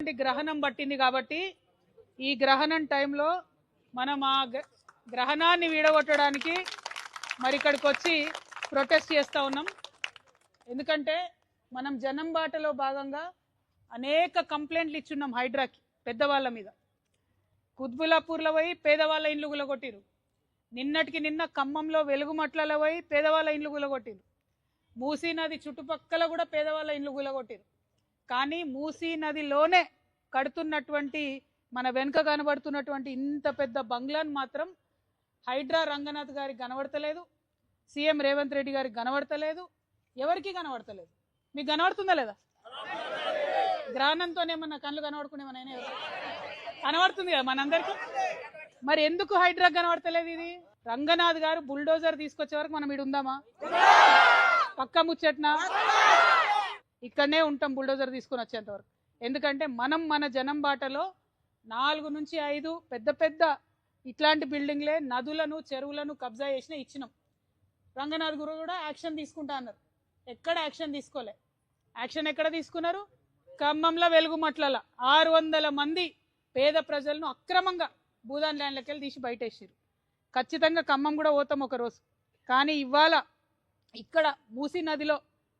ఉన్నటువంటి గ్రహణం పట్టింది కాబట్టి ఈ గ్రహణం టైంలో మనం ఆ గ్రహణాన్ని వీడగొట్టడానికి మరి ఇక్కడికి వచ్చి ప్రొటెస్ట్ చేస్తూ ఉన్నాం. ఎందుకంటే మనం జనం బాటలో భాగంగా అనేక కంప్లైంట్లు ఇచ్చున్నాం హైడ్రాకి పెద్దవాళ్ళ మీద. కుత్బులాపూర్లో పోయి పేదవాళ్ళ ఇండ్లు గులగొట్టిరు. నిన్నటికి నిన్న ఖమ్మంలో వెలుగుమట్లలో పోయి పేదవాళ్ళ ఇండ్లు గులగొట్టిరు. మూసీ నది చుట్టుపక్కల కూడా పేదవాళ్ళ ఇండ్లు గులగొట్టిరు. కానీ మూసీ నదిలోనే కడుతున్నటువంటి మన వెనుక కనబడుతున్నటువంటి ఇంత పెద్ద బంగ్లాను మాత్రం హైడ్రా రంగనాథ్ గారికి కనబడతలేదు, సీఎం రేవంత్ రెడ్డి గారికి కనబడతలేదు, ఎవరికి కనబడతలేదు. మీకు కనబడుతుందా లేదా? గ్రహణంతోనేమన్నా కళ్ళు కనబడుకునేమన్నా కనబడుతుంది కదా మనందరికీ. మరి ఎందుకు హైడ్రా కనబడతలేదు? ఇది రంగనాథ్ గారు బుల్డోజర్ తీసుకొచ్చే వరకు మనం ఇడు ఉందామా? పక్క ముచ్చట్నా ఇక్కడనే ఉంటాం బుల్డోజర్ తీసుకొని వచ్చేంత వరకు. ఎందుకంటే మనం మన జనం బాటలో 4 నుంచి 5 పెద్ద పెద్ద ఇట్లాంటి బిల్డింగ్లే నదులను చెరువులను కబ్జా చేసిన ఇచ్చినాం. రంగనాథ్ గురు కూడా యాక్షన్ తీసుకుంటా అన్నారు. ఎక్కడ యాక్షన్ తీసుకోలే. యాక్షన్ ఎక్కడ తీసుకున్నారు? ఖమ్మంలో వెలుగుమట్లలో 600 మంది పేద ప్రజలను అక్రమంగా భూదాన్ ల్యాండ్లకి వెళ్ళి తీసి బయటేసారు. ఖచ్చితంగా ఖమ్మం కూడా పోతాం ఒకరోజు. కానీ ఇవాళ ఇక్కడ మూసీ నదిలో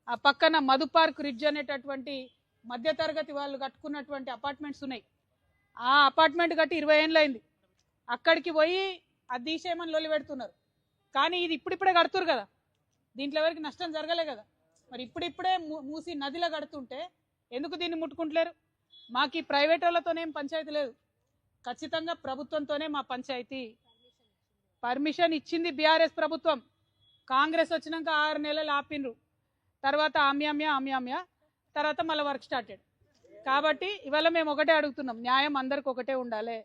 ఆ పక్కన మధు పార్క్ రిడ్జ్ అనేటటువంటి మధ్యతరగతి వాళ్ళు కట్టుకున్నటువంటి అపార్ట్మెంట్స్ ఉన్నాయి. ఆ అపార్ట్మెంట్ కట్టి 20 ఏళ్ళు అయింది. అక్కడికి పోయి అది తీసేయమని లొల్లి పెడుతున్నారు. కానీ ఇది ఇప్పుడిప్పుడే కడుతురు కదా, దీంట్లో ఎవరికి నష్టం జరగలే కదా. మరి ఇప్పుడిప్పుడే మూసీ నదిలో కడుతుంటే ఎందుకు దీన్ని ముట్టుకుంటలేరు? మాకు ఈ ప్రైవేట్ వాళ్ళతోనేం పంచాయతీ లేదు, ఖచ్చితంగా ప్రభుత్వంతోనే మా పంచాయతీ. పర్మిషన్ ఇచ్చింది బీఆర్ఎస్ ప్రభుత్వం. కాంగ్రెస్ వచ్చినాక 6 నెలలు ఆపిండ్రు. తర్వాత ఆమ్యామ్య తర్వాత మళ్ళీ వర్క్ స్టార్టెడ్. కాబట్టి ఇవాళ మేము ఒకటే అడుగుతున్నాం, న్యాయం అందరికి ఒకటే ఉండాలి.